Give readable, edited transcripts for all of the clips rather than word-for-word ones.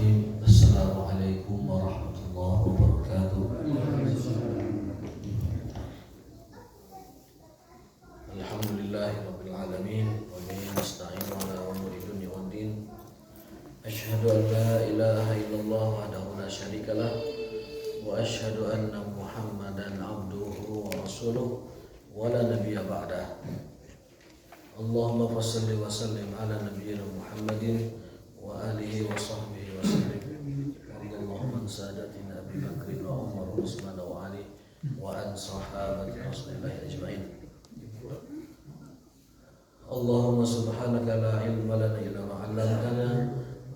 Bismillahirrahmanirrahim. Assalamualaikum warahmatullahi wabarakatuh. Alhamdulillahirabbil alamin wa bihi nasta'inu ala umuri dunya waddin. Asyhadu an la ilaha illallah wahdahu la syarikalah wa asyhadu anna Muhammadan abduhu wa rasuluh wa la nabiyya ba'dah. Allahumma fassalli wa sallim ala nabiyyina Muhammadin wa alihi wa sahbihi wa sallim. Allahumma sadatina Abi Bakr wa Umar wa Utsman wa Ali wa an sahabati Rasulillah ajma'in. Allahumma subhanaka la ilma lana illa ma 'allamtana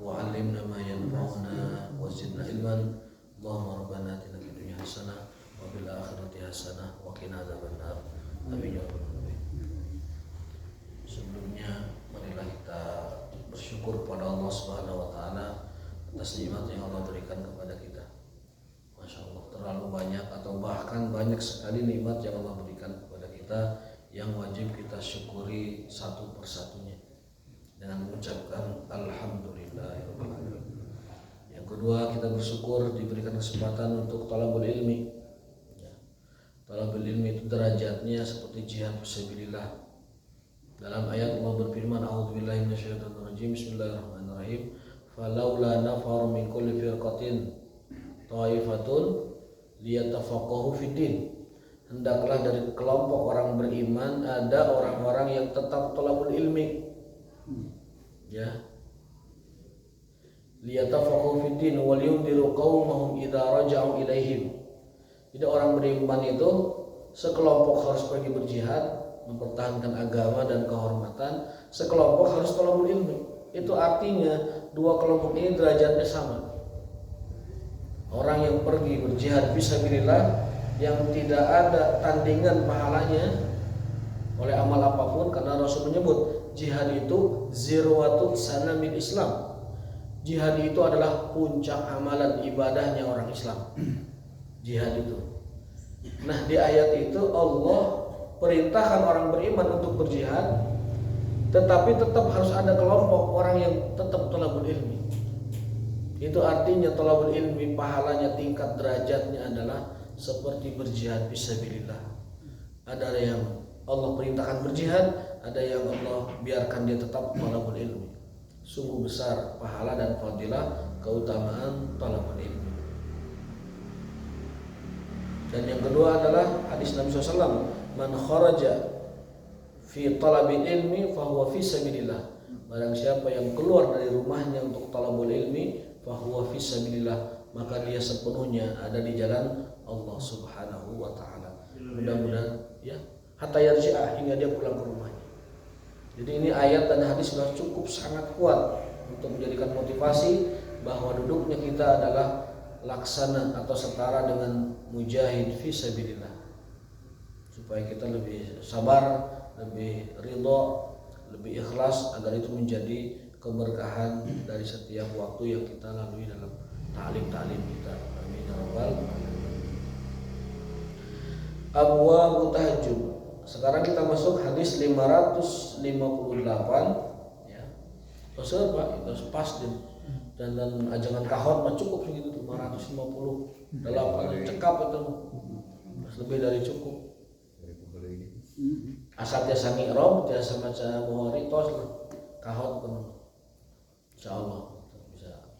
wa 'allimna ma yanfa'una wa zidna ilman. Allahumma rabbana atina fid dunya hasanah wa fil akhirati hasanah wa qina adzabannar. Amin ya rabbal alamin. Sebelumnya marilah kita bersyukur kepada Allah Subhanahu wa taala atas nikmat yang Allah berikan kepada kita. Masya Allah, terlalu banyak atau bahkan banyak sekali nikmat yang Allah berikan kepada kita yang wajib kita syukuri satu persatunya dengan mengucapkan alhamdulillahirabbil alamin. Yang kedua, kita bersyukur diberikan kesempatan untuk talabul ilmi. Talabul ilmi itu derajatnya seperti jihad fisabilillah. Dalam ayat Allah berfirman, a'udzubillahi minasyaitonir rajim, bismillahirrahmanirrahim. Falaula nafar min kulli firqatin taifatun liyatafaqahu fiddin. Hendaklah dari kelompok orang beriman ada orang-orang yang tetap thalabul ilmi. Ya. Liyatafaqahu fiddin wal yundiru qaumahum idza raja'u ilaihim. Jadi orang beriman itu sekelompok harus pergi berjihad, mempertahankan agama dan kehormatan, sekelompok harus thalabul ilmi. Itu artinya dua kelompok ini derajatnya sama. Orang yang pergi berjihad fisabilillah yang tidak ada tandingan pahalanya oleh amal apapun, karena Rasul menyebut jihad itu zirwatut sanamil Islam. Jihad itu adalah puncak amalan ibadahnya orang Islam. Jihad itu. Nah, di ayat itu Allah perintahkan orang beriman untuk berjihad, tetapi tetap harus ada kelompok orang yang tetap thalabul ilmi. Itu artinya thalabul ilmi pahalanya, tingkat derajatnya adalah seperti berjihad fisabilillah. Ada yang Allah perintahkan berjihad, ada yang Allah biarkan dia tetap thalabul ilmi. Sungguh besar pahala dan fadilah keutamaan thalabul ilmi. Dan yang kedua adalah hadis Nabi SAW, man kharaja fi talabil ilmi fahuwa fi sabilillah. Barang siapa yang keluar dari rumahnya untuk talabul ilmi fahuwa fi sabilillah, maka dia sepenuhnya ada di jalan Allah Subhanahu wa taala. Mudah-mudahan ya hatta yarji'ah, hingga dia pulang ke rumahnya. Jadi ini ayat dan hadis sudah cukup sangat kuat untuk menjadikan motivasi bahwa duduknya kita adalah laksana atau setara dengan mujahid fi sabilillah, supaya kita lebih sabar, lebih ridha, lebih ikhlas, agar itu menjadi keberkahan dari setiap waktu yang kita lalui dalam ta'lim kita. Amin ya rabbal alamin. Abwaab tahajjud. Sekarang kita masuk hadis 558 ya. Pasal Pak, itu pas dan ajangan kahon mah cukup segitu tuh 558 cekap itu. Lebih dari cukup. Asal tiasa ngi'rab, tiasa maca Bukhari tos kahon penuh. Insyaallah bisa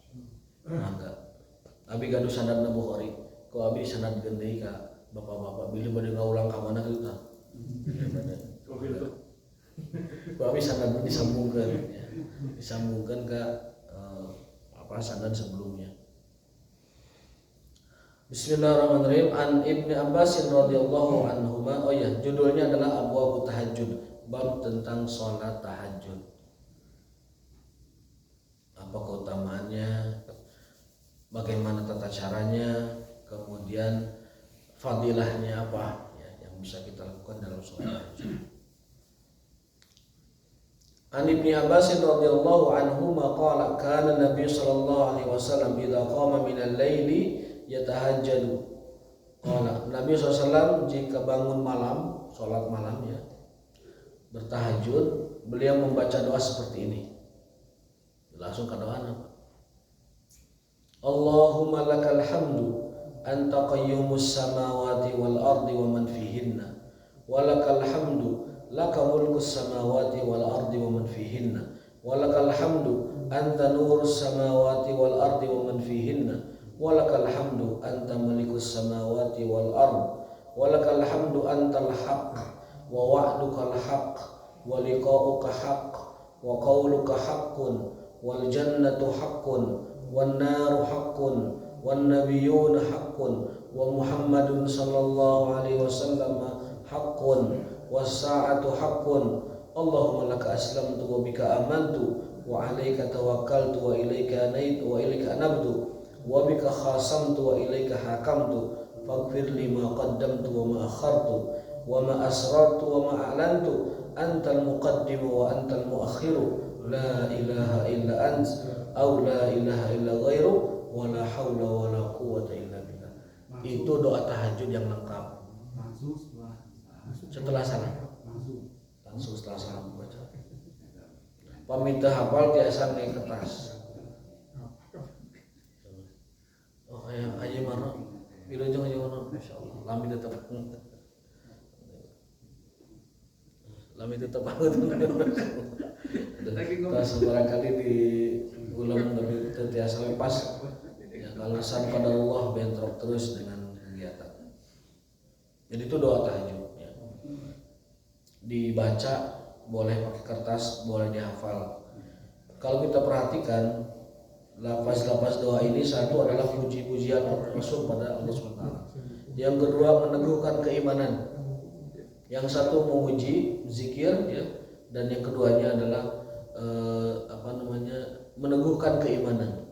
mangga. Abi gaduh sanadna Bukhari, ku abi sanad deui ka bapak-bapak bilih bade ngaulang ka mana kitu tah. Ku abi sanad disambungkeun ya. Disambungkeun ka sanad sebelumnya. Bismillahirrahmanirrahim. An Ibnu Abbas radhiyallahu anhuma. Oh ya, judulnya adalah Abwaab Tahajjud, bab tentang salat tahajud. Apa keutamaannya, bagaimana tata caranya, kemudian fadilahnya apa ya, yang bisa kita lakukan dalam salat tahajud. An Ibnu Abbas radhiyallahu anhu maqala kana Nabi sallallahu alaihi wasallam idza qama min al-laili yatahajjadu. Qala Nabi SAW jika bangun malam, salat malam ya, bertahajud, beliau membaca doa seperti ini. Langsung ke doa apa? Allahumma lakal hamdu anta qayyumus samawati wal ardi wa man fihinna wa lakal hamdu laka mulkus samawati wal ardi wa man fihinna wa lakal hamdu anta nurus samawati wal ardi wa man fihinna wa lakal hamdu anta malikus samawati wal ardi wa lakal hamdu antal haqq wa wa'dukal haqq wa liqa'uka haqq wa qawluka haqqun wal jannatu haqqun wan naru haqqun wan nabiyyuna haqqun wa Muhammadun sallallahu alaihi wasallam haqqun was sa'atu haqqun Allahumma laka aslamtu wa bika amantu wa alayka tawakkaltu wa ilayka anaitu wa ilayka anabtu wa bika khasamtu wa ilayka hakamtu faghfir li ma qaddamtu wa ma akhartu wa ma asrartu wa ma a'lantu antal muqaddimu wa antal muakhiru la ilaha illa ant aw la ilaha illa ghairu wa la haula wa la quwwata illa billah. Itu doa tahajud yang lengkap. Setelah salam. Langsung setelah salam baca. Paminta hafal tiasa naik kertas. Oh ayam aja mana? Wilujeng aja mana? Masyaallah. Lami tetap. Lami tetap banget. Terus barangkali di ulang lebih terbiasa lepas ya, kalau san qadarullah bentrok terus dengan kegiatan. Jadi itu doa tahajud ya. Dibaca boleh pakai kertas, boleh dihafal. Kalau kita perhatikan lafaz-lafaz doa ini, satu adalah puji-pujian Rasul pada Allah SWT. Yang kedua meneguhkan keimanan. Yang satu memuji, zikir ya, dan yang keduanya adalah meneguhkan keimanan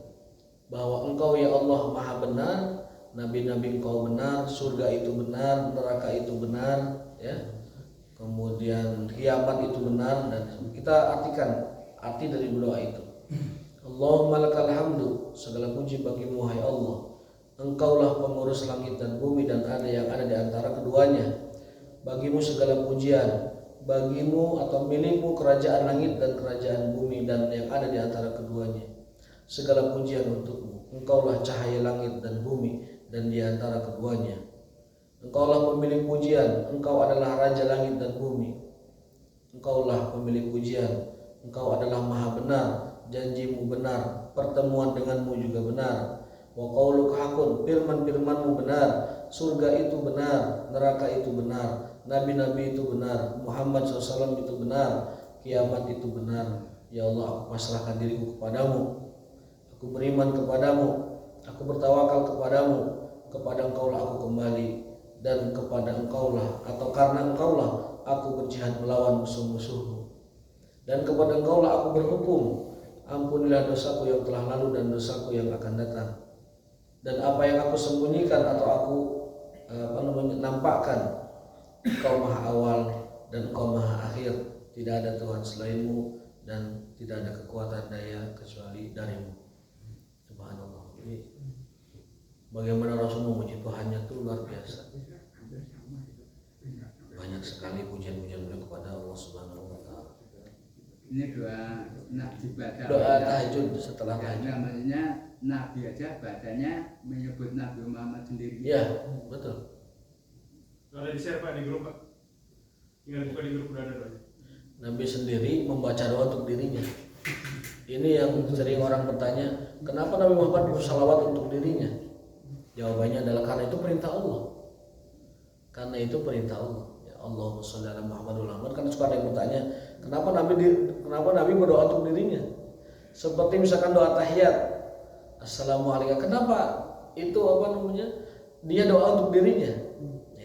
bahwa Engkau ya Allah maha benar, nabi-nabi Engkau benar, surga itu benar, neraka itu benar ya. Kemudian kiamat itu benar, dan kita artikan arti dari doa itu. Allahumma lakal hamdu, segala puji bagimu hai Allah. Engkaulah pengurus langit dan bumi dan ada yang ada di antara keduanya. Bagimu segala pujian, bagimu atau milikmu kerajaan langit dan kerajaan bumi dan yang ada di antara keduanya. Segala pujian untukmu. Engkaulah cahaya langit dan bumi dan di antara keduanya. Engkaulah pemilik pujian, engkau adalah raja langit dan bumi. Engkaulah pemilik pujian, engkau adalah maha benar, janjimu benar, pertemuan denganmu juga benar. Wa qauluka haqqun, firman-firmanmu benar, surga itu benar, neraka itu benar, nabi-nabi itu benar, Muhammad SAW itu benar, kiamat itu benar. Ya Allah, aku pasrahkan diriku kepadamu, aku beriman kepadamu, aku bertawakal kepadamu, kepada engkaulah aku kembali, dan kepada engkaulah atau karena engkaulah aku berjihad melawan musuh-musuhmu, dan kepada engkaulah aku berhukum. Ampunilah dosaku yang telah lalu dan dosaku yang akan datang, dan apa yang aku sembunyikan atau aku nampakkan. Engkau maha awal dan engkau maha akhir, tidak ada Tuhan selainmu dan tidak ada kekuatan daya kecuali darimu. Subhanallah. Jadi bagaimana Rasul memuji Tuhannya itu luar biasa. Banyak sekali pujian-pujian beliau kepada Allah Subhanahu wa taala. Ini doa tahajud setelah tahajud. Namanya Nabi aja badannya menyebut Nabi Muhammad sendiri. Iya, betul. Ada di share Pak di grup Pak. Tinggal buka di grup udah ada doanya. Nabi sendiri membaca doa untuk dirinya. Ini yang sering orang bertanya, kenapa Nabi Muhammad bersalawat untuk dirinya? Jawabannya adalah karena itu perintah Allah. Karena itu perintah Allah. Ya Allahumma sholli ala Muhammad. Kan suka ada yang bertanya, kenapa Nabi berdoa untuk dirinya? Seperti misalkan doa tahiyat, Assalamualaikum. Kenapa itu dia doa untuk dirinya?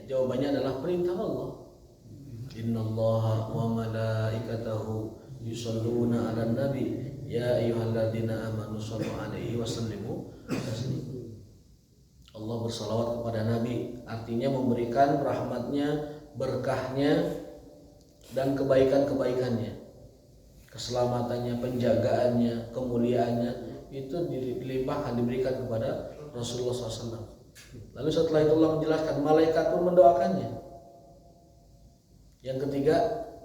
Jawabannya adalah perintah Allah. Innallaha wa malaikatahu yusholluna 'alan nabi ya ayyuhalladzina amanu shollu 'alaihi wa sallimu taslima. Allah bersalawat kepada Nabi, artinya memberikan rahmatnya, berkahnya dan kebaikan-kebaikannya, keselamatannya, penjagaannya, kemuliaannya itu dilimpahkan, diberikan kepada Rasulullah SAW. Lalu setelah itu Allah menjelaskan malaikat pun mendoakannya. Yang ketiga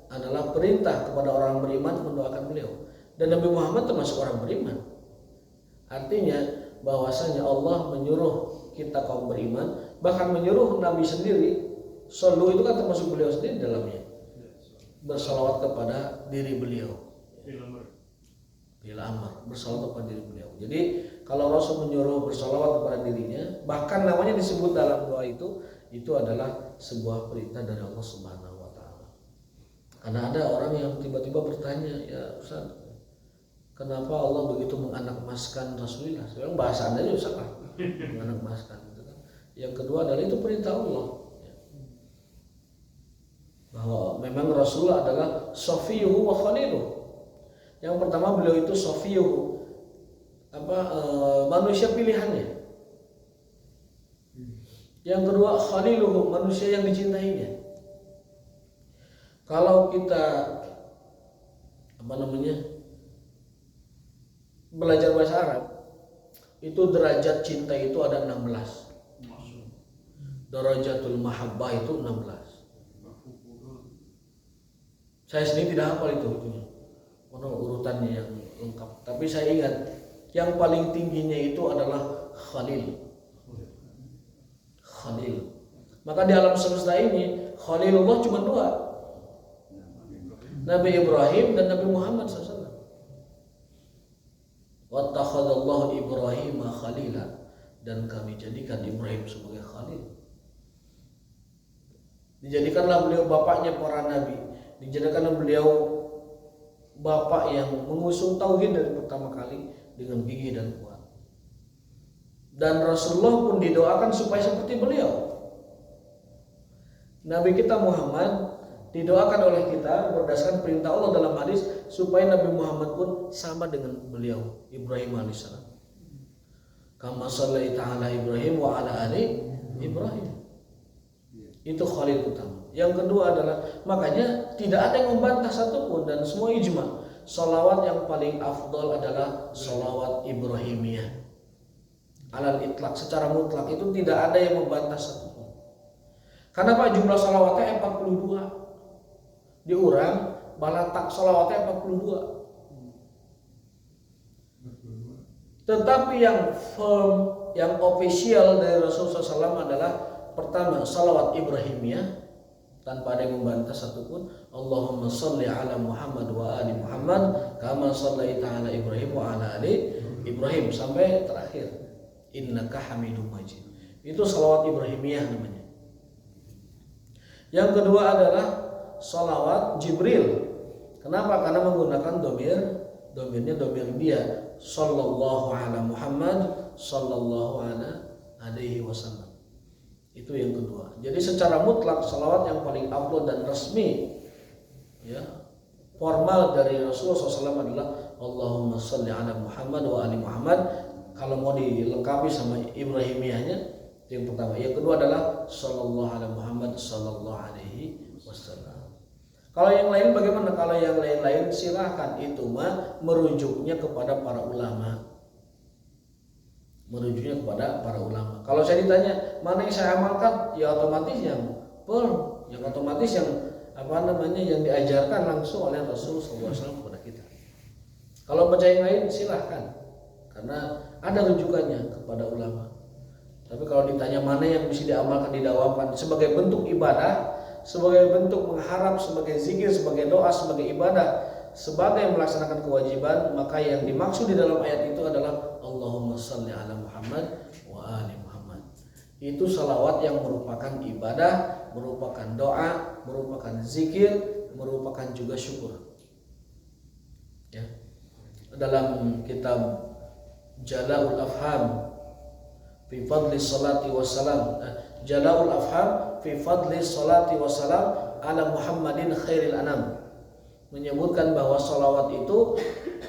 adalah perintah kepada orang beriman mendoakan beliau. Dan Nabi Muhammad termasuk orang beriman. Artinya bahwasanya Allah menyuruh kita kaum beriman, bahkan menyuruh Nabi sendiri. Sallu itu kan termasuk beliau sendiri dalamnya, bersalawat kepada diri beliau. Bila amar bersalawat kepada diri beliau. Jadi kalau Rasul menyuruh bersalawat kepada dirinya, bahkan namanya disebut dalam doa itu adalah sebuah perintah dari Allah Subhanahu wa taala. Karena ada orang yang tiba-tiba bertanya, ya Ustaz, kenapa Allah begitu menganakmaskan Rasulullah? Sebenarnya bahasa Anda juga salah, menganakmaskan gitu kan. Yang kedua adalah itu perintah Allah. Bahwa memang Rasulullah adalah Safiyuhu wa Khaliluhu. Yang pertama beliau itu Safiyuhu, manusia pilihannya. Yang kedua Khaliluhu, manusia yang dicintainya. Kalau kita belajar bahasa Arab, itu derajat cinta itu ada 16. Darajatul mahabbah itu 16. Saya sendiri tidak hafal itu urutannya yang lengkap. Tapi saya ingat yang paling tingginya itu adalah Khalil. Maka di alam semesta ini Khalilullah cuma 2, Nabi Ibrahim dan Nabi Muhammad SAW. Wattakhadallahu Ibrahim khalila, dan kami jadikan Ibrahim sebagai Khalil. Dijadikanlah beliau bapaknya para nabi. Dijadikan beliau bapak yang mengusung tauhid dari pertama kali dengan gigih dan kuat. Dan Rasulullah pun didoakan supaya seperti beliau. Nabi kita Muhammad didoakan oleh kita berdasarkan perintah Allah dalam hadis supaya Nabi Muhammad pun sama dengan beliau Ibrahim alaihissalam. Kama shallaita ala Ibrahim wa ala ali Ibrahim. Itu Khalil utama. Yang kedua adalah, makanya tidak ada yang membantah satupun dan semua ijma, salawat yang paling afdol adalah salawat Ibrahimiyah. Alal itlaq, secara mutlak itu tidak ada yang membantah satupun. Karena Pak jumlah salawatnya 42. Diurang, balatak salawatnya 42. Tetapi yang firm, yang official dari Rasulullah SAW adalah pertama salawat Ibrahimiyah, tanpa ada yang membantah satupun. Allahumma sholli ala Muhammad wa ali Muhammad kama shallaita ala Ibrahim wa ala ali Ibrahim, sampai terakhir innaka hamidum majid. Itu salawat Ibrahimiyah namanya. Yang kedua adalah salawat Jibril. Kenapa? Karena menggunakan domirnya domir dia, sallallahu ala Muhammad sallallahu alaihi wasallam. Itu yang kedua. Jadi secara mutlak salawat yang paling afdal dan resmi, ya, formal dari Rasulullah SAW adalah Allahumma sholli ala Muhammad wa ali Muhammad. Kalau mau dilengkapi sama Ibrahimiyahnya, itu yang pertama. Yang kedua adalah sallallahu ala Muhammad sallallahu alaihi wasallam. Kalau yang lain bagaimana? Kalau yang lain-lain silahkan, itu mah merujuknya kepada para ulama. Kalau saya ditanya mana yang saya amalkan, ya otomatis yang otomatis yang yang diajarkan langsung oleh Rasulullah SAW kepada kita. Kalau baca yang lain silahkan, karena ada rujukannya kepada ulama. Tapi kalau ditanya mana yang bisa diamalkan, didakwakan sebagai bentuk ibadah, sebagai bentuk mengharap, sebagai zikir, sebagai doa, sebagai ibadah, sebagai melaksanakan kewajiban, maka yang dimaksud di dalam ayat itu adalah Allahumma sholli ala Muhammad wa ali Muhammad. Itu salawat yang merupakan ibadah, merupakan doa, merupakan zikir, merupakan juga syukur. Ya. Dalam kitab Jala'ul Afham fi fadli salati wassalam, Jala'ul Afham fi fadli salati wassalam ala Muhammadin khairil anam, menyebutkan bahwa salawat itu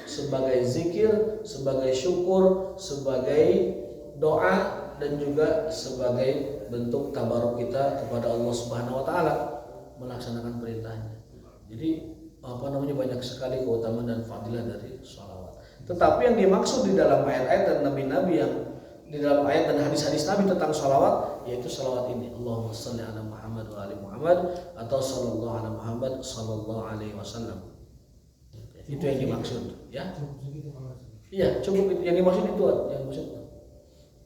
sebagai zikir, sebagai syukur, sebagai doa, dan juga sebagai bentuk tabaruk kita kepada Allah Subhanahu wa taala melaksanakan perintahnya. Jadi banyak sekali keutamaan dan fadilah dari salawat. Tetapi yang dimaksud di dalam ayat-ayat dan nabi-nabi yang di dalam ayat dan hadis-hadis Nabi tentang salawat, yaitu salawat ini, Allahumma sholli ala Muhammad wa ali Muhammad, atau sallallahu ala Muhammad sallallahu alaihi wasallam. Itu yang dimaksud, ya? Iya, cukup itu yang dimaksud itu, yang maksud.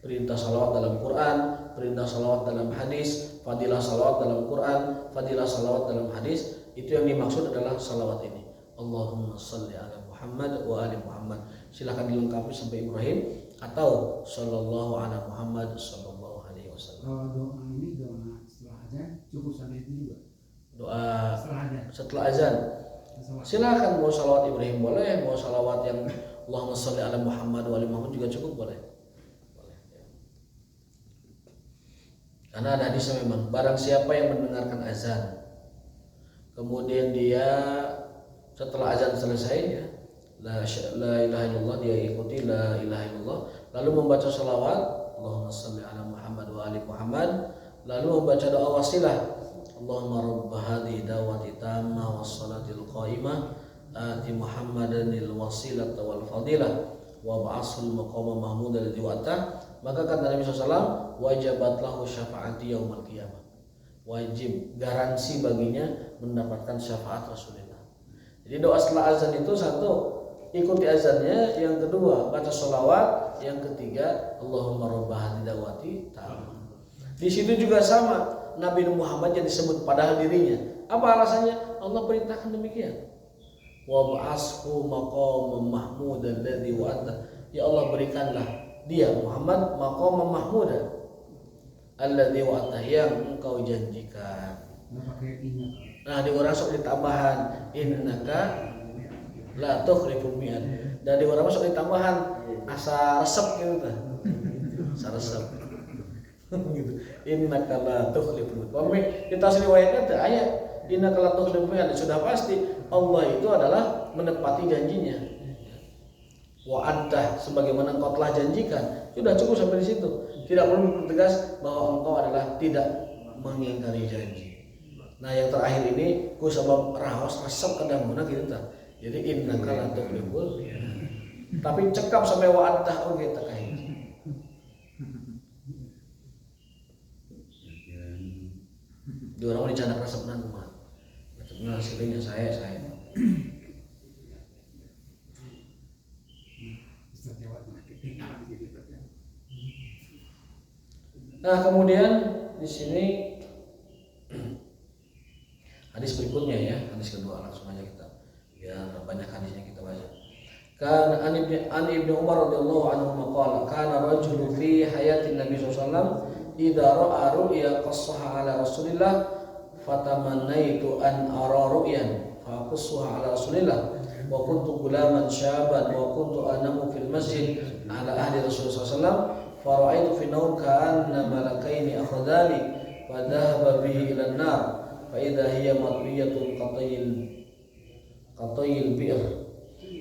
Perintah salawat dalam Quran, perintah salawat dalam hadis, fadilah salawat dalam Quran, fadilah salawat dalam hadis. Itu yang dimaksud adalah salawat ini. Allahumma salli ala Muhammad wa ali Muhammad. Silakan dilengkapi sampai Ibrahim atau sallallahu ala Muhammad sallallahu alaihi wasallam. Kalau doa ini doa setelah azan cukup sampai itu juga. Doa Setelah azan. setelah azan. Silakan mau salawat Ibrahim boleh, mau salawat yang Allahumma salli ala Muhammad wa ali Muhammad juga cukup boleh. Boleh. Ya. Karena ada hadisnya memang barang siapa yang mendengarkan azan kemudian dia setelah azan selesai ya la ilaha illallah dia ikuti la ilaha illallah lalu membaca salawat Allahumma salli ala Muhammad wa ali Muhammad lalu membaca doa wasilah Allahumma rabb hadhihi da'wati tammah was salatil qa'imah ati Muhammadanil wasilata wal fadilah wa ba'asul maqama mahmud alladhi wa'ata. Maka kata Nabi SAW, wajabat lahu syafaati yaumil qiyamah. Wajib garansi baginya mendapatkan syafaat Rasulullah. Jadi doa setelah azan itu satu, ikuti azannya, yang kedua baca sholawat, yang ketiga Allahumma rabb hadhihi da'wati tammah. Di situ juga sama, Nabi Muhammad yang disebut padahal dirinya. Apa alasannya? Allah perintahkan demikian. Wa ba'ashu maqaman mahmudan alladzi wa'ada. Ya Allah berikanlah dia Muhammad maqaman mahmudan alladzi wa'ada yang engkau janjikan. Nah, di orang sok ditambahan innaka la tukhliful mi'ad. Dan di orang sok ditambahan asa resep gitu tah. Asa resep. Gitu. Innaka la tukhliful mi'ad. Kita asli riwayatnya teh aya innaka la tukhliful mi'ad. Sudah pasti Allah itu adalah menepati janjinya. Wa'addah sebagaimana engkau telah janjikan. Sudah cukup sampai di situ. Tidak perlu bertegas bahwa engkau adalah tidak mengingkari janji. Nah yang terakhir ini ku sebab raos resep kadang-kadang gitu ta. Jadi innaka la tukhliful mi'ad. Tapi cekap sampai wa'addah oge teh ka hiji. Di orang dicanak resepna kumaha. Nah, aslinya saya. Nah, kemudian di sini hadis berikutnya ya, hadis kedua langsung aja kita. Ya, banyak hadisnya kita baca. Kan an Ibnu Umar radhiyallahu anhu maqala kana rajulu fi hayatin Nabi sallallahu alaihi wasallam idza ra'a ru'ya qassaha ala Rasulillah fatamannaitu an ara ru'yan fa qassaha ala Rasulillah wa kuntu gulaman syaban wa kuntu anamu fil masjid ala ahli Rasulullah sallallahu alaihi wasallam fa ra'aitu fi nawm ka'anna malakaini akhadani fa dhahaba bihi ila an-nar fa idza hiya matwiyatun qatayil bi'r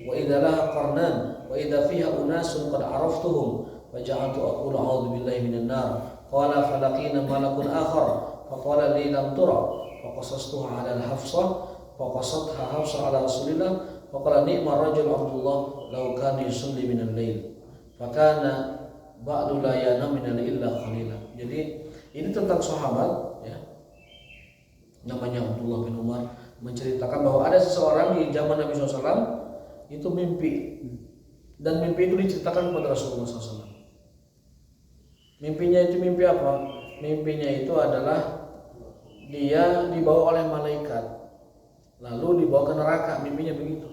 wa idza laha qarnan wa idza fiha unasun qad araftuhum fa ja'altu aqulu a'udzu billahi minan nar qala falaqina malakun akhar fa qala li lam tura fa qasastuha 'ala al-hafsah fa qasatha hafsah 'ala Rasulillah fa qala ni'ma rajul Abdullah law kana yusalli min al-lail fa kana ba'du la yanam min illa qalila. Jadi ini tentang sahabat ya. Namanya Abdullah bin Umar menceritakan bahwa ada seseorang di zaman Nabi SAW itu mimpi, dan mimpi itu diceritakan kepada Rasulullah SAW. Mimpinya itu mimpi apa? Mimpinya itu adalah dia dibawa oleh malaikat lalu dibawa ke neraka. Mimpinya begitu.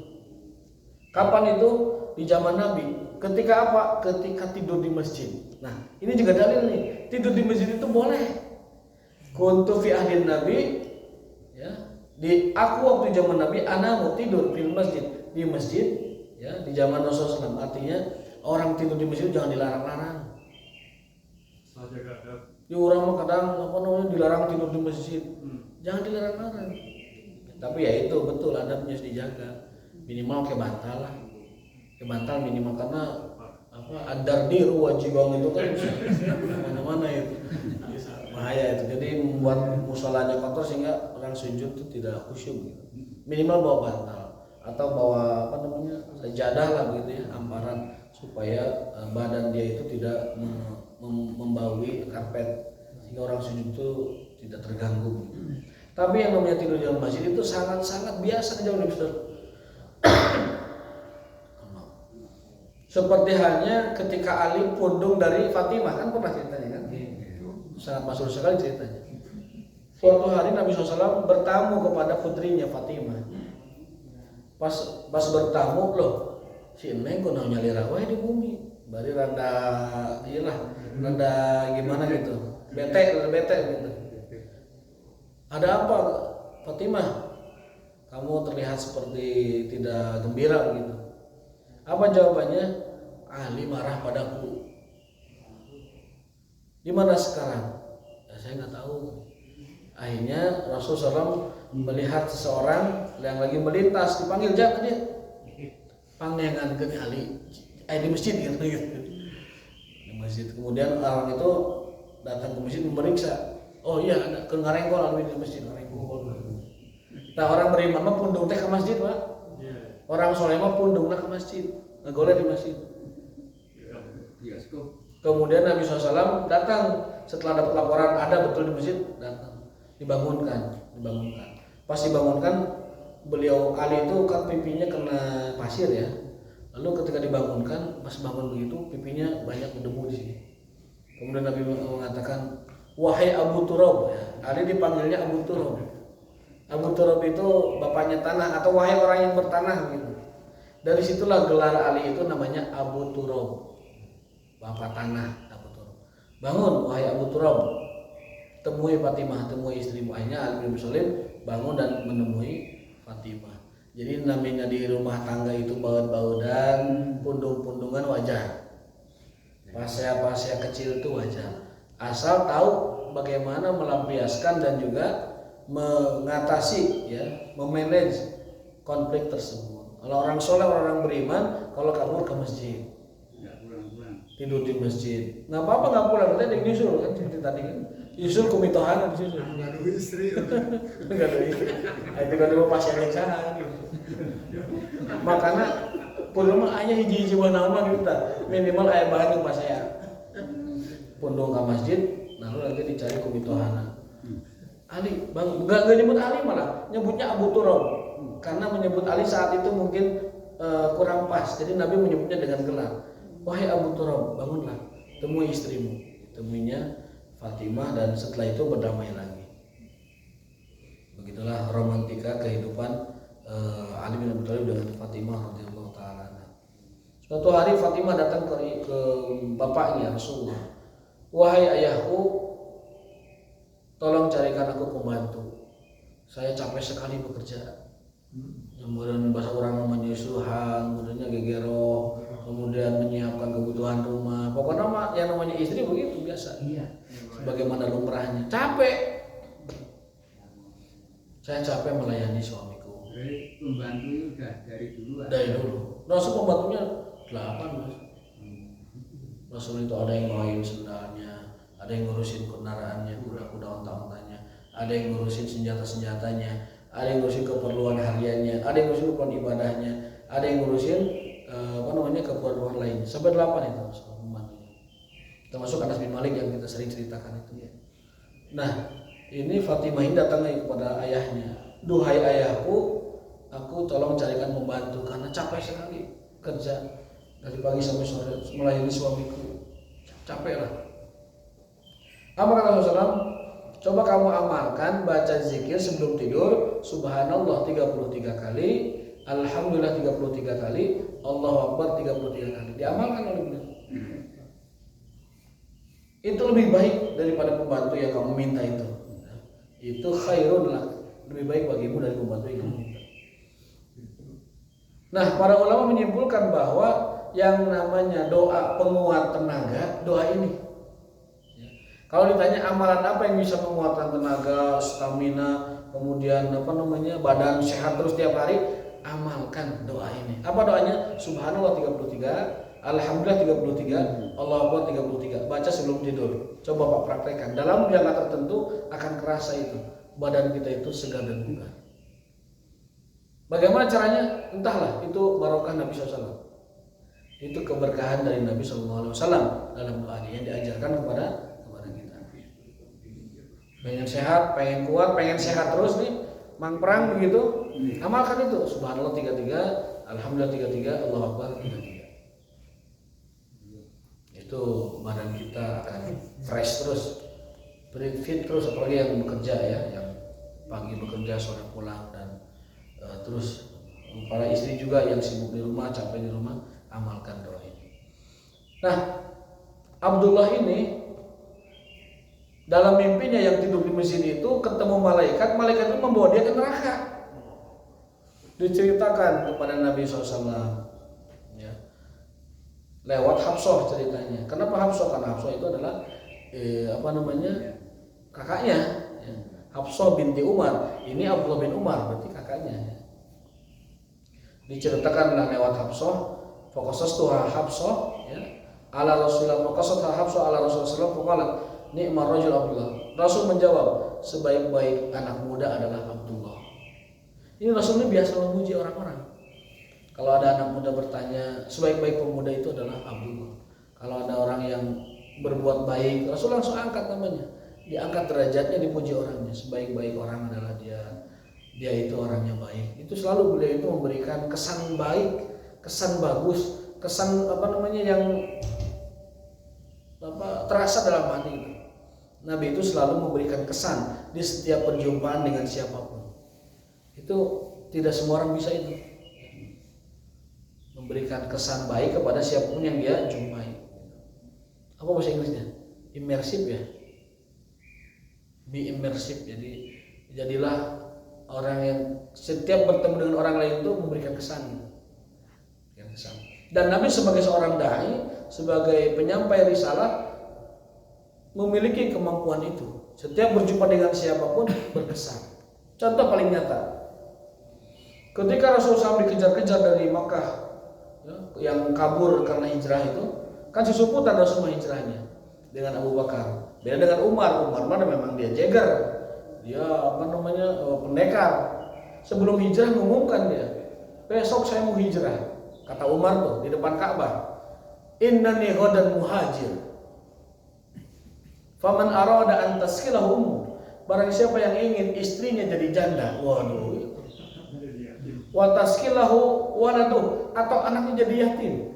Kapan itu? Di zaman Nabi. Ketika apa? Ketika tidur di masjid. Nah ini juga dalil nih, tidur di masjid itu boleh. Kuntu fi ahdin Nabi ya, di aku waktu zaman Nabi ana mau tidur di masjid, di masjid ya, di zaman Rasulullah SAW. Artinya orang tidur di masjid jangan dilarang-larang. Di orang mah kadang apa namanya dilarang tidur di masjid, jangan dilarang-larang. Tapi ya itu betul adabnya harus dijaga. Minimal ke bantal lah, ke bantal minimal, karena apa ad-dardir wajibang itu kan mana-mana itu bahaya itu. Jadi membuat musolanya kotor sehingga orang sujud itu tidak khusyuk gitu. Minimal bawa bantal atau bawa apa namanya sajadah lah gitu ya, hamparan, supaya badan dia itu tidak membaui karpet sehingga orang sujud itu tidak terganggu gitu. Tapi yang namanya tidur di dalam masjid itu sangat-sangat biasa aja udah bisa. Seperti halnya ketika Ali pundung dari Fatimah, kan pernah ceritanya kan? Sangat masyhur sekali ceritanya. Suatu hari Nabi SAW bertamu kepada putrinya Fatimah. Pas bertamu, loh si Neng kok nyali rawai di bumi. Bari rada rada gimana gitu. Bete gitu. Ada apa Fatimah? Kamu terlihat seperti tidak gembira begitu. Apa jawabannya? Ali marah padaku. Di mana sekarang? Ya, saya nggak tahu. Akhirnya Rasulullah SAW melihat seseorang yang lagi melintas, dipanggil jangan dia. Pangengan ke Ali, di masjid gitu. Di masjid. Kemudian orang itu datang ke masjid memeriksa. Oh iya, ada ke ngarengkol Ali di masjid, ngarengkol. Nah orang beriman mah pundung teh ke masjid, Pak. Orang soleh mah pundungna ke masjid, ngagoleh di masjid. Kemudian Nabi SAW datang setelah dapat laporan ada betul di masjid, datang dibangunkan. Pas dibangunkan, beliau Ali itu kan pipinya kena pasir ya. Lalu ketika dibangunkan, pas bangun begitu pipinya banyak berdebu di sini. Kemudian Nabi mengatakan, wahai Abu Turab, ya. Ali dipanggilnya Abu Turab. Abu Turab itu bapaknya tanah atau wahai orang yang bertanah gitu. Dari situlah gelar Ali itu namanya Abu Turab, bapak tanah. Abu Turab. Bangun wahai Abu Turab, temui Fatimah, temui istrimu. Akhirnya Ali bin Abi Thalib bangun dan menemui Fatimah. Jadi namanya di rumah tangga itu baut-bautan, pundung-pundungan wajar. Pasea-pasea kecil itu wajar. Asal tahu bagaimana melampiaskan dan juga mengatasi ya, memanage konflik tersebut. Kalau orang soleh, orang beriman, kalau kabur ke masjid, tidur di masjid, nggak apa-apa nggak pulang, kita yang nyusul kan seperti tadi kan, nyusul kumitohan di situ. Nggak ada istri. Nggak ada itu, itu kan dulu pasien yang sana gitu. Makanya pun mah ayah hiji-hiji nama kita minimal ayah bahan yang pas saya pundung ke masjid, lalu nanti dicari kumitohan. Ali, bang, enggak nyebut Ali malah nyebutnya Abu Turab karena menyebut Ali saat itu mungkin kurang pas, jadi Nabi menyebutnya dengan gelar. Wahai Abu Turab, bangunlah, temui istrimu. Temuinya Fatimah dan setelah itu berdamai lagi. Begitulah romantika kehidupan Ali bin Abi Thalib dengan Fatimah radhiyallahu taala. Suatu hari Fatimah datang ke bapaknya Rasulullah. Wahai ayahku, tolong carikan aku pembantu. Saya capek sekali bekerja. Kemudian bahasa orang namanya suhan, kemudian gegero, kemudian menyiapkan kebutuhan rumah. Pokoknya yang namanya istri begitu biasa. Iya. Sebagaimana lumrahnya. Capek. Saya capek melayani suamiku. Jadi pembantu itu udah dari dulu. Dari dulu. Rasul pembantunya 8 mas. Rasul itu ada yang ngawin sendalnya, ada yang ngurusin kendaraannya, kuda-kuda onta-ontanya, ada yang ngurusin senjata-senjatanya, ada yang ngurusin keperluan hariannya, ada yang ngurusin keperluan ibadahnya, ada yang ngurusin keperluan lainnya. Sampai 8 itu pembantunya. Termasuk Anas bin Malik yang kita sering ceritakan itu. Nah, ini Fatimah ini datang kepada ayahnya. Duhai ayahku, aku tolong carikan pembantu karena capek sekali kerja dari pagi sampai sore melayani suamiku. Capek lah. Apa kata Rasulullah? Coba kamu amalkan baca zikir sebelum tidur, subhanallah 33 kali, alhamdulillah 33 kali, Allahu akbar 33 kali. Diamalkan oleh beliau. Itu lebih baik daripada pembantu yang kamu minta itu. Itu khairun lah, lebih baik bagimu dari pembantu yang kamu minta. Nah, para ulama menyimpulkan bahwa yang namanya doa penguat tenaga, doa ini. Kalau ditanya amalan apa yang bisa menguatkan tenaga, stamina, kemudian badan sehat terus tiap hari, amalkan doa ini. Apa doanya? Subhanallah 33, alhamdulillah 33, Allahu Akbar 33. Baca sebelum tidur. Coba Pak praktekkan. Dalam jangka tertentu akan kerasa itu. Badan kita itu segar dan bugar. Bagaimana caranya? Entahlah, itu barokah Nabi SAW. Itu keberkahan dari Nabi SAW dalam doanya yang diajarkan kepada kita. Pengen sehat, pengen kuat, pengen sehat terus nih, mang perang begitu, amalkan itu. Subhanallah 33, alhamdulillah 33, Allahu Akbar 33. itu badan kita akan fresh terus, fit terus, apalagi yang bekerja ya, yang pagi bekerja sore pulang, dan terus para istri juga yang sibuk di rumah, capek di rumah, amalkan doa ini. Nah, Abdullah ini dalam mimpinya yang tidur di masjid itu ketemu malaikat itu membawa dia ke neraka. Diceritakan kepada Nabi SAW ya, lewat Hafsah ceritanya. Kenapa Hafsah? Karena Hafsah itu adalah kakaknya ya. Hafsah binti Umar, ini Abdullah bin Umar, berarti kakaknya ya. Diceritakan lewat Hafsah, faqasastuha Hafsah ya, ala Rasulullah, faqasatha Hafsah ala Rasulullah faqalat ni'mar rajul Abdullah. Rasul menjawab, sebaik-baik anak muda adalah Abdullah. Ini Rasul ini biasa memuji orang-orang. Kalau ada anak muda bertanya, sebaik-baik pemuda itu adalah Abdullah. Kalau ada orang yang berbuat baik, Rasul langsung angkat namanya, diangkat derajatnya, dipuji orangnya. Sebaik-baik orang adalah dia itu orangnya baik. Itu selalu beliau itu memberikan kesan baik, kesan bagus, kesan yang terasa dalam hati itu. Nabi itu selalu memberikan kesan di setiap perjumpaan dengan siapapun. Itu tidak semua orang bisa itu, memberikan kesan baik kepada siapapun yang dia jumpai. Apa bahasa Inggrisnya? Immersif ya. Be immersif. Jadi jadilah orang yang setiap bertemu dengan orang lain itu memberikan kesan. Dan Nabi sebagai seorang dai, sebagai penyampai risalah, memiliki kemampuan itu. Setiap berjumpa dengan siapapun berkesan. Contoh paling nyata, ketika Rasulullah SAW dikejar-kejar dari Makkah ya, yang kabur karena hijrah itu, kan sesuputan Rasulullah hijrahnya dengan Abu Bakar. Beda dengan Umar. Umar mana memang dia jeger, dia pendekar. Sebelum hijrah mengumumkan dia, besok saya mau hijrah. Kata Umar tuh di depan Ka'bah, innani ghadan muhajir, faman arada an taskilahu, barang siapa yang ingin istrinya jadi janda, waduh, wa taskilahu waladuh, atau anaknya jadi yatim,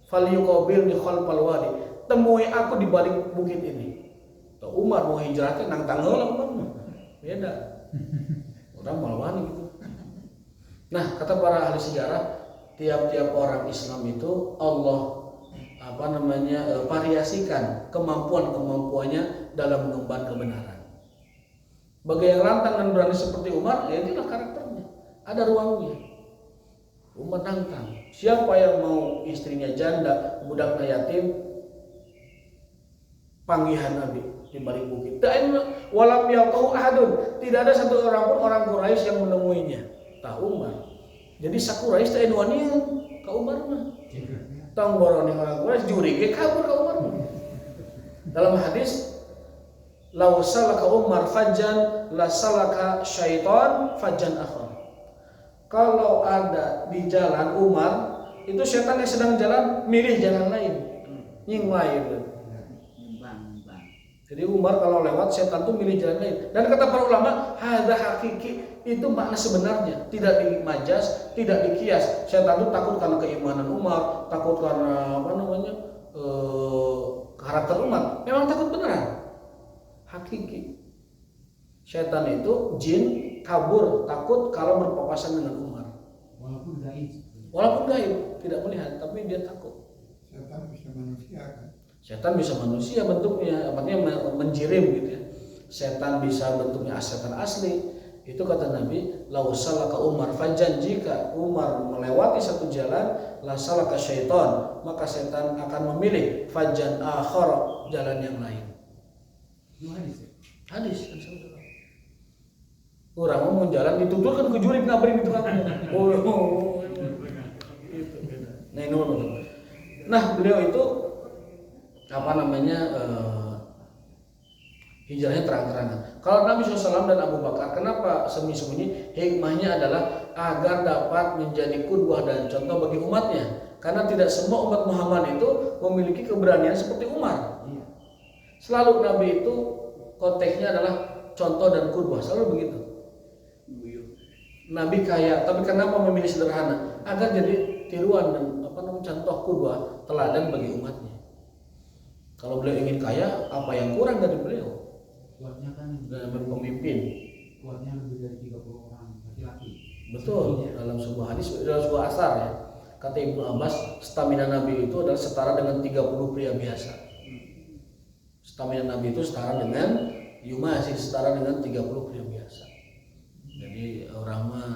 falyuqabilni khalfal wadi, temui aku di balik bukit ini. Tuh Umar mau hijrahnya nang tanggal Umar beda, orang malwani gitu. Nah, kata para ahli sejarah, tiap-tiap orang Islam itu Allah variasikan kemampuannya dalam mengemban kebenaran. Bagi yang lantang dan berani seperti Umar, ya itulah karakternya. Ada ruangnya. Umar nantang. Siapa yang mau istrinya janda, budaknya yatim, panggihan Nabi di balik bukit. Walam yaqau ahadun. Tidak ada satu orang pun orang Quraisy yang menemuinya. Tahu Umar. Jadi sakurais teh wanian ka Umar mah. Tong borone orang Quraisy juri ge kabur ka Umar mah. Dalam hadis, law salaka Umar fajjan la salaka syaitan fajjan akhar. Kalau ada di jalan Umar, itu setan yang sedang jalan milih jalan lain. Nying lain. Jadi Umar kalau lewat setan tuh milih jalan lain. Dan kata para ulama, hadza hakiki, itu makna sebenarnya, tidak dimajas, tidak dikias. Setan itu takut karena keimanan Umar, takut karena karakter Umar. Memang takut beneran. Hakiki. Setan itu jin kabur, takut kalau berpapasan dengan Umar. Walaupun gaib, tidak melihat, tapi dia takut. Setan bisa manusia kan? Setan bisa manusia bentuknya, artinya menjirim gitu ya. Setan bisa bentuknya setan asli. Itu kata Nabi, lau salaka Umar fajjan, jika Umar melewati satu jalan, la salaka syaitan, maka setan akan memilih fajjan akhar, jalan yang lain. Hadis kan saudara. Orang mau jalan dituturkan ke juri ngabring itu kan. Nah, beliau itu hijrahnya terang-terangan. Kalau Nabi SAW dan Abu Bakar, kenapa sembunyi-sembunyi? Hikmahnya adalah agar dapat menjadi qudwah dan contoh bagi umatnya. Karena tidak semua umat Muhammad itu memiliki keberanian seperti Umar. Selalu Nabi itu konteksnya adalah contoh dan qudwah, selalu begitu. Nabi kaya, tapi kenapa memilih sederhana? Agar jadi tiruan dan contoh qudwah, teladan bagi umatnya. Kalau beliau ingin kaya, apa yang kurang dari beliau? Kuatnya kan Dalam pemimpin. kuatnya lebih dari 30 orang laki-laki. Betul, dalam sebuah hadis, dalam sebuah asar ya. Kata Ibnu Abbas, stamina Nabi itu adalah setara dengan 30 pria biasa. Stamina Nabi itu setara dengan masih setara dengan 30 pria biasa. Jadi orang mah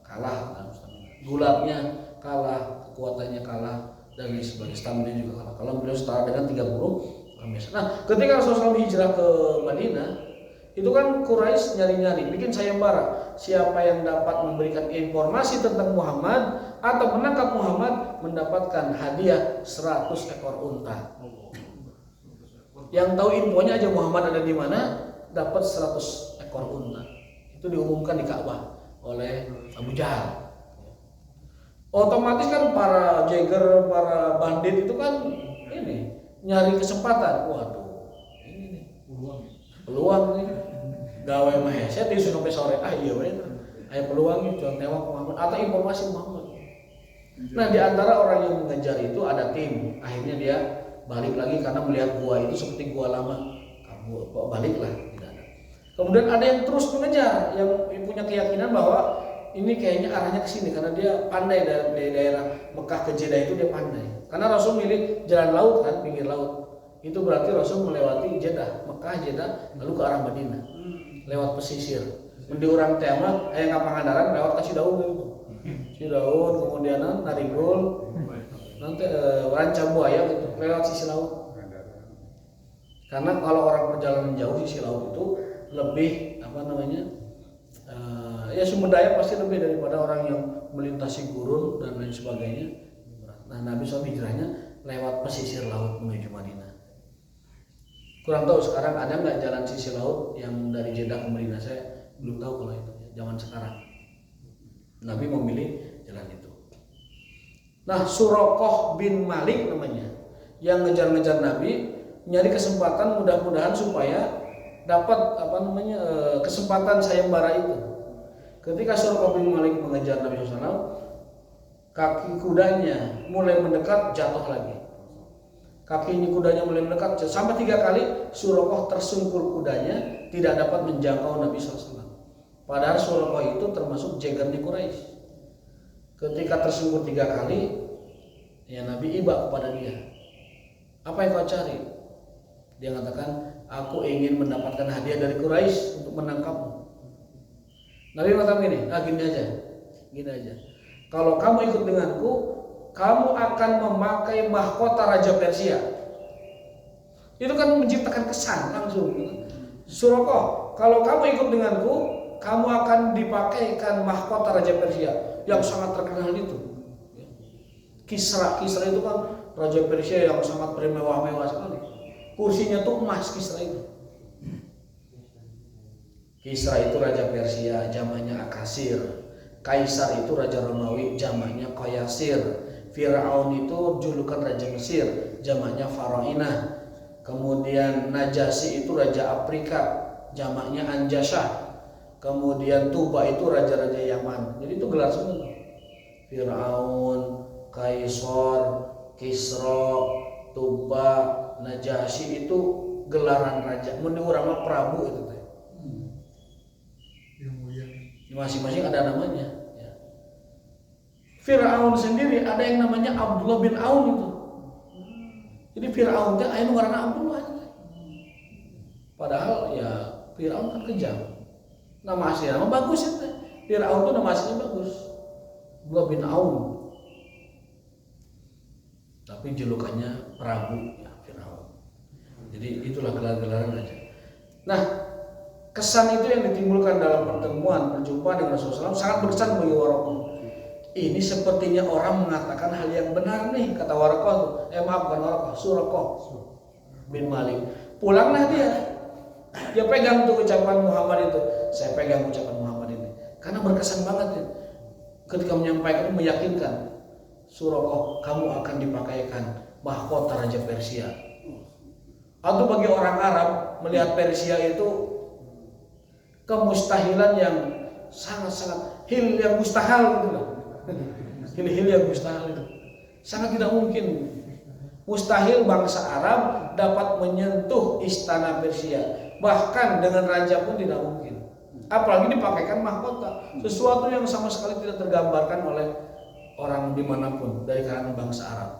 kalah dalam stamina. Gulatnya kalah, kekuatannya kalah, dan lain sebagainya. Stamina juga kalah. Kalau beliau setara dengan 30 orang biasa. Nah, ketika Rasulullah hijrah ke Madinah, itu kan Quraisy nyari-nyari, bikin sayembara. Siapa yang dapat memberikan informasi tentang Muhammad atau menangkap Muhammad mendapatkan hadiah 100 ekor unta. Yang tahu infonya aja Muhammad ada di mana, dapat 100 ekor unta. Itu diumumkan di Ka'bah oleh Abu Jahal. Otomatis kan para jagger, para bandit itu kan ini nyari kesempatan. Waduh, ini nih peluang nih. Gawe mah heset di sampai sore iya bener. Aya peluang nih contoh newak Muhammad atau informasi Muhammad. Nah, di antara orang yang mengejar itu ada tim. Akhirnya dia balik lagi karena melihat gua itu seperti gua lama. Kamu baliklah, tidak ada. Kemudian ada yang terus mengejar, yang punya keyakinan bahwa ini kayaknya arahnya ke sini karena dia pandai dari daerah Mekah ke Jeddah itu dia pandai. Karena Rasul milih jalan laut kan, pinggir laut. Itu berarti Rasul melewati Jeddah, Mekah, Jeddah, lalu ke arah Madinah. Lewat pesisir. Di orang tema aya ngapangandaran lewat ka Cidaun gitu. Cidaun kemudian Naringgul nanti Ranca Buaya gitu, lewat sisi laut. Karena kalau orang perjalanan jauh sisi laut itu lebih ya sumber daya pasti lebih daripada orang yang melintasi gurun dan lain sebagainya. Nah, Nabi SAW hijrahnya lewat pesisir laut menuju Madinah. Kurang tahu sekarang ada nggak jalan sisi laut yang dari Jeddah ke Madinah, saya belum tahu kalau itu zaman sekarang. Nabi memilih jalan itu. Nah, Suraqah bin Malik namanya, yang ngejar-ngejar Nabi, nyari kesempatan mudah-mudahan supaya dapat kesempatan sayembara itu. Ketika Suraqah bin Malik mengejar Nabi SAW, kaki kudanya mulai mendekat, jatuh lagi. Kakinya kudanya mulai mendekat sampai 3 kali Suraqah tersungkur kudanya, tidak dapat menjangkau Nabi SAW. Padahal Suraqah itu termasuk jagernya Quraisy. Ketika tersungkur 3 kali, ya Nabi iba kepada dia. Apa yang kau cari? Dia mengatakan, aku ingin mendapatkan hadiah dari Quraisy untuk menangkapmu. Nabi mengatakan gini aja. Kalau kamu ikut denganku, kamu akan memakai mahkota Raja Persia. Itu kan menciptakan kesan langsung. Suraqah, kalau kamu ikut denganku, kamu akan dipakaikan mahkota Raja Persia yang sangat terkenal itu. Kisra itu kan Raja Persia yang sangat bermewah-mewah sekali. Kursinya tuh emas Kisra itu. Kisra itu Raja Persia, jamannya Akasir. Kaisar itu Raja Romawi, jamannya Qayasir. Fir'aun itu julukan Raja Mesir, jamaknya Farainah. Kemudian Najasyi itu Raja Afrika, jamaknya Anjasah. Kemudian Tuba itu raja-raja Yaman. Jadi itu gelar semua. Fir'aun, Kaisar, Kisra, Tuba, Najasyi itu gelaran raja. Menurut orang Prabu itu teh. Masing-masing ada namanya. Fir'aun sendiri ada yang namanya Abdullah bin Aun itu. Jadi Fir'aun teh aya nu ngaranna Abdullah. Padahal ya Fir'aun kan kejam. Nama aslinya nama bagus itu. Fir'aun itu nama aslinya bagus. Abdullah bin Aun. Tapi julukannya Prabu ya Fir'aun. Jadi itulah gelar-gelaran aja. Nah, kesan itu yang ditimbulkan dalam pertemuan perjumpaan dengan Rasulullah SAW sangat berkesan bagi Waraqah. Ini sepertinya orang mengatakan hal yang benar nih, kata Waraqah. Bukan Waraqah, Suraqah bin Malik. Pulanglah dia pegang tuh ucapan Muhammad itu. Saya pegang ucapan Muhammad ini karena berkesan banget ya. Ketika menyampaikan, meyakinkan, Suraqah, kamu akan dipakaikan mahkota Raja Persia. Atau bagi orang Arab melihat Persia itu kemustahilan yang sangat-sangat yang mustahil gitu loh. Hil yang mustahil itu sangat tidak mungkin Mustahil bangsa Arab dapat menyentuh istana Persia. Bahkan dengan raja pun tidak mungkin. Apalagi dipakaikan mahkota, sesuatu yang sama sekali tidak tergambarkan oleh orang dimanapun dari kalangan bangsa Arab.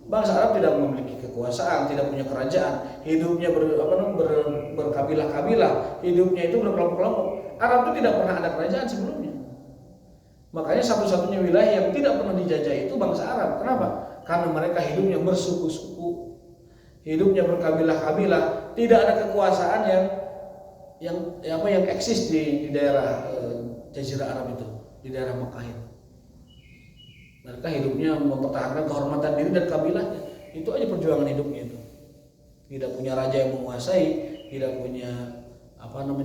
Bangsa Arab tidak memiliki kekuasaan, tidak punya kerajaan, hidupnya berkabilah-kabilah, hidupnya itu berkelompok-kelompok. Arab itu tidak pernah ada kerajaan sebelumnya. Makanya satu-satunya wilayah yang tidak pernah dijajah itu bangsa Arab. Kenapa? Karena mereka hidupnya bersuku-suku, hidupnya berkabilah-kabilah, tidak ada kekuasaan yang eksis di daerah Jazirah Arab itu, di daerah Mekah itu. Mereka hidupnya mempertahankan kehormatan diri dan kabilahnya. Itu aja perjuangan hidupnya itu. Tidak punya raja yang menguasai, tidak punya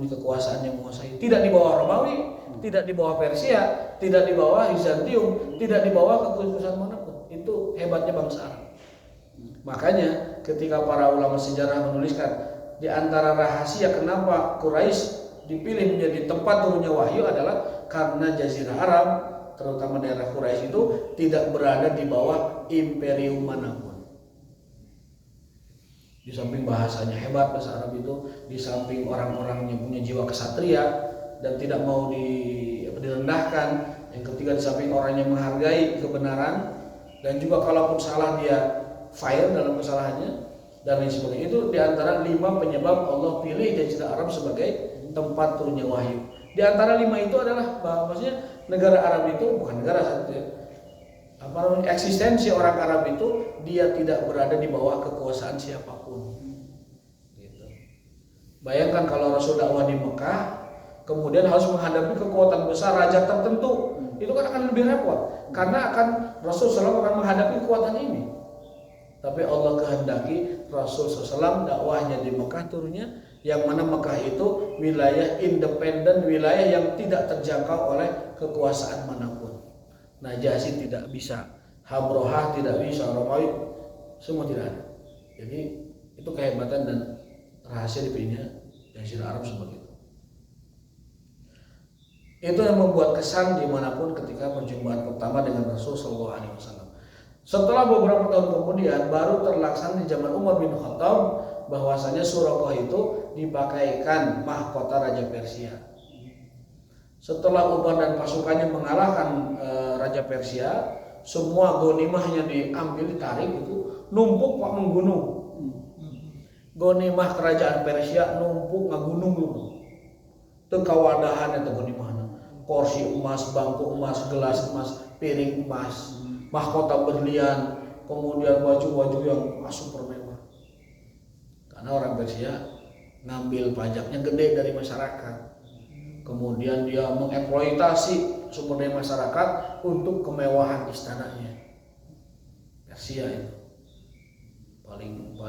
kekuasaan yang menguasai. Tidak di bawah Romawi, tidak di bawah Persia, tidak di bawah Bizantium, tidak di bawah kekuasaan manapun. Itu hebatnya bangsa Arab. Makanya ketika para ulama sejarah menuliskan di antara rahasia kenapa Quraisy dipilih menjadi tempat turunnya wahyu adalah karena Jazirah Arab, terutama daerah Quraisy itu tidak berada di bawah imperium manapun. Di samping bahasanya hebat bahasa Arab itu, di samping orang-orangnya punya jiwa kesatria dan tidak mau direndahkan, yang ketiga di samping orangnya menghargai kebenaran dan juga kalaupun salah dia fire dalam kesalahannya dan lain sebagainya. Itu di antara 5 penyebab Allah pilih Jazirah Arab sebagai tempat turunnya wahyu. Di antara 5 itu adalah maksudnya negara Arab itu bukan negara satu ya. Eksistensi orang Arab itu dia tidak berada di bawah kekuasaan siapapun. Gitu. Bayangkan kalau Rasul dakwah di Mekah, kemudian harus menghadapi kekuatan besar raja tertentu, itu kan akan lebih repot, karena Rasul SAW akan menghadapi kekuatan ini. Tapi Allah kehendaki Rasul SAW dakwahnya di Mekah turunnya, yang mana Mekah itu wilayah independen, wilayah yang tidak terjangkau oleh kekuasaan manapun. Najasyi tidak bisa, Habrohah tidak bisa, Romawi semua tidak ada. Jadi itu kehebatan dan rahasia dipilihnya Jazirah Arab seperti itu. Itu yang membuat kesan dimanapun ketika perjumpaan pertama dengan Rasul Shallallahu Alaihi Wasallam. Setelah beberapa tahun kemudian baru terlaksana di zaman Umar bin Khattab bahwasanya Suraqah itu dipakaikan mahkota Raja Persia. Setelah Umar dan pasukannya mengalahkan Raja Persia, semua ghanimahnya diambil, ditarik itu numpuk pak menggunung. Ghanimah kerajaan Persia numpuk ngagunung dulu. Teu kawadahan eta ghanimahna. Kursi emas, bangku emas, gelas emas, piring emas, mahkota berlian, kemudian baju-baju yang super mewah. Karena orang Persia ngambil pajaknya gede dari masyarakat. Kemudian dia mengeksploitasi sumber daya masyarakat untuk kemewahan istananya. Persia itu paling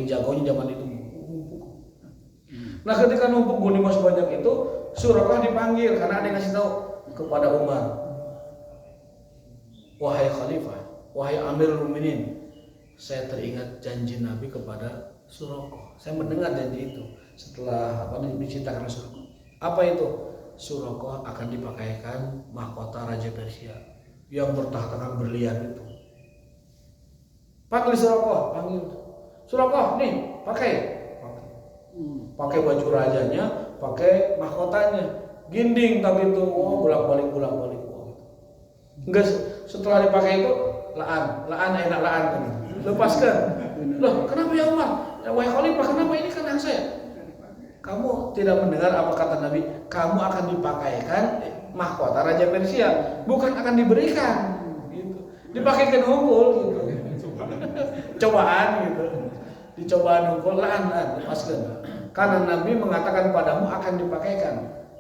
jagonya zaman itu. Nah, ketika numpuk ghanimah sebanyak itu, Suraqah dipanggil karena ada yang ngasih tahu kepada Umar, wahai Khalifah, wahai Amirul Mukminin, saya teringat janji Nabi kepada Suraqah. Saya mendengar janji itu setelah diceritakan Suraqah. Apa itu? Suraqah akan dipakaikan mahkota Raja Persia yang bertahtakan berlian itu. Panggil Suraqah, panggil Suraqah, nih pakai baju rajanya, pakai mahkotanya, ginding tapi itu bolak-balik. Enggak, setelah dipakai itu laan enak laan kan. Lepaskan. Loh, kenapa ya Umar? Wahai Khalifah, kenapa ini kan hak saya? Kamu tidak mendengar apa kata Nabi? Kamu akan dipakaikan mahkota Raja Persia, bukan akan diberikan. Gitu. Dipakaikan hukum gitu. Cobaan gitu. Dicobaan hukum laan lepaskan. Karena Nabi mengatakan padamu akan dipakaikan.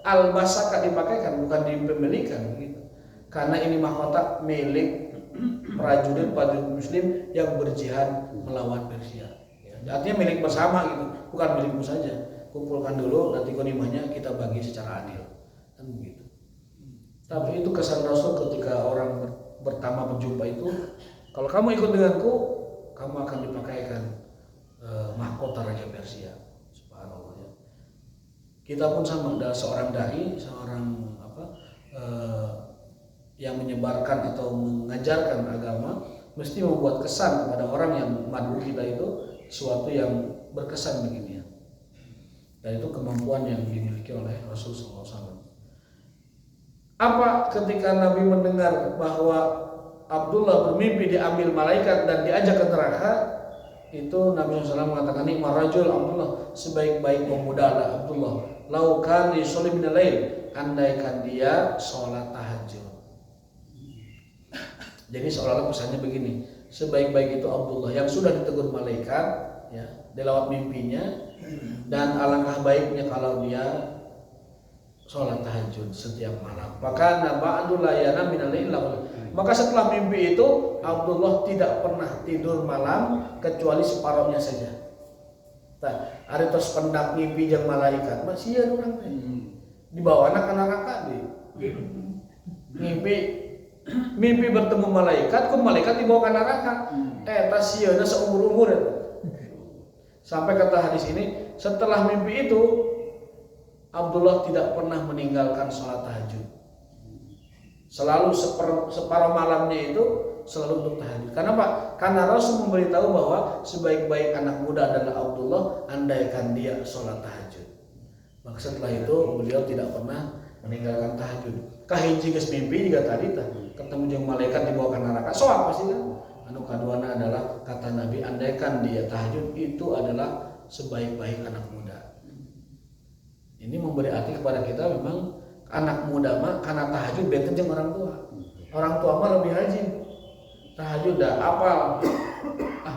Al-basaka dipakaikan, bukan dipembelikan gitu. Karena ini mahkota milik prajurit Muslim yang berjihad melawan Persia. Ya, artinya milik bersama gitu, bukan milikmu saja. Kumpulkan dulu, nanti ghanimahnya kita bagi secara adil, kan begitu. Tapi itu kesan Rasul ketika orang pertama berjumpa itu, kalau kamu ikut denganku, kamu akan dipakaikan mahkota Raja Persia. Subhanallah ya. Kita pun sama, adalah seorang dai, seorang yang menyebarkan atau mengajarkan agama, mesti membuat kesan kepada orang yang madu kita itu sesuatu yang berkesan begini ya. Dan itu kemampuan yang dimiliki oleh Rasulullah SAW. Apa ketika Nabi mendengar bahwa Abdullah bermimpi diambil malaikat dan diajak ke neraka, itu Nabi SAW mengatakan, "Ni'mar rajul Abdullah, sebaik-baik pemuda adalah Abdullah. Lau kana yusalli minal lail, andaikan dia sholat tahajud." Jadi seolah-olah pesannya begini, sebaik-baik itu Abdullah yang sudah ditegur malaikat ya, lewat mimpinya, dan alangkah baiknya kalau dia sholat tahajud setiap malam. Maka ba'du layana minal lail. Maka setelah mimpi itu Abdullah tidak pernah tidur malam kecuali separuhnya saja. Nah, ada terus pendak mimpi jeung malaikat masih ya orang teh. Dibawa anak-anak di mimpi bertemu malaikat, malaikat dibawa ke neraka. Tas sieuna seumur-umur eta. Sampai kata hadis ini, setelah mimpi itu Abdullah tidak pernah meninggalkan sholat tahajud. Selalu separuh malamnya itu selalu untuk tahajud. Kenapa? Karena Rasul memberitahu bahwa sebaik-baik anak muda adalah Abdullah andaikan dia sholat tahajud. Maka setelah itu beliau tidak pernah meninggalkan tahajud. Kahiji geus mimpi juga tadi ketemu jeung malaikat dibawa ke neraka. So apa sih kan? Anu kaduana adalah kata Nabi, andaikan dia tahajud itu adalah sebaik-baik anak muda. Ini memberi arti kepada kita memang anak muda mah karena tahajud benten jeung orang tua. Orang tua mah lebih rajin. Tahajud dah apal.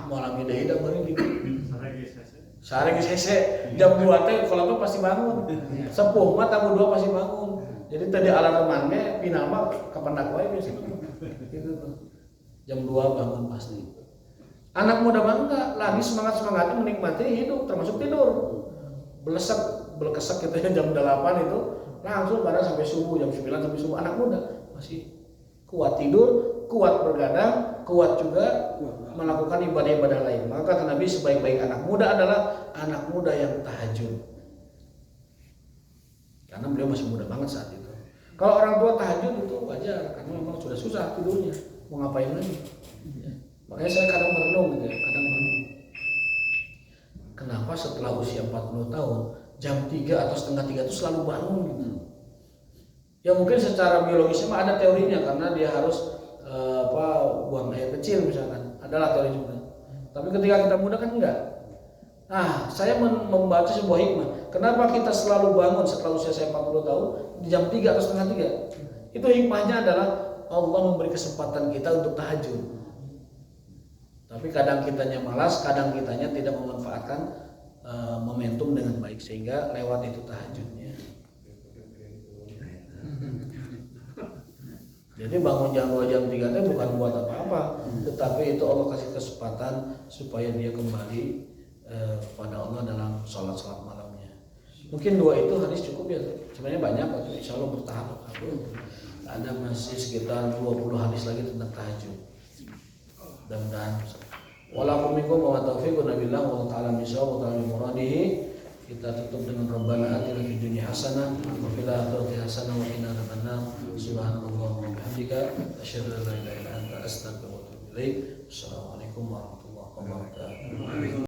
Malam deui da beuring gitu. Sare geus hese. Jam 2 teh kalau pasti bangun. Sepuh mah tamu 2 pasti bangun. Jadi tadi alarman ge final mah kapendak wae biasa. Gitu tuh. Jam 2 bangun pasti. Anak muda mah enggak, lagi semangat-semangatnya menikmati hidup termasuk tidur. Belesek gitu ya jam 8 itu langsung pada sampai subuh, jam 9 sampai subuh. Anak muda masih kuat tidur, kuat bergadang, kuat juga melakukan ibadah-ibadah lain. Maka kata Nabi, sebaik-baik anak muda adalah anak muda yang tahajud. Karena beliau masih muda banget saat itu. Kalau orang tua tahajud itu wajar, karena memang sudah susah tidurnya, mau ngapain lagi. Makanya saya kadang merenung gitu ya, kenapa setelah usia 40 tahun jam 3 atau setengah 3 itu selalu bangun gitu. Ya mungkin secara biologisnya mah ada teorinya, karena dia harus buang air kecil misalkan, adalah teori juga. Tapi ketika kita muda kan enggak. Nah, saya membaca sebuah hikmah. Kenapa kita selalu bangun setelah usia saya 40 tahun di jam 3 atau setengah 3? Itu hikmahnya adalah Allah memberi kesempatan kita untuk tahajud. Tapi kadang kitanya malas, kadang kitanya tidak memanfaatkan momentum dengan baik sehingga lewat itu tahajudnya. Jadi bangun jam 2 jam 3 itu bukan buat apa-apa, tetapi itu Allah kasih kesempatan supaya dia kembali kepada Allah dalam sholat malamnya. Mungkin 2 itu hadis cukup ya. Sebenarnya banyak, tapi insya Allah bertahap. Ada masih sekitar 20 hadis lagi tentang tahajud. Mudah-mudahan. Walakum minkum wa taufiqun nabillah wa ta'ala misal wa ta'ala muradihi. Kita tutup dengan Rabbana atina fid dunya hasanah wa fil akhirati hasanah wa qina adzabannar. Subhanallah wa bihamdika asyhadu an la ilaha illa anta astaghfiruka wa atubu ilaik. Assalamualaikum warahmatullahi wabarakatuh.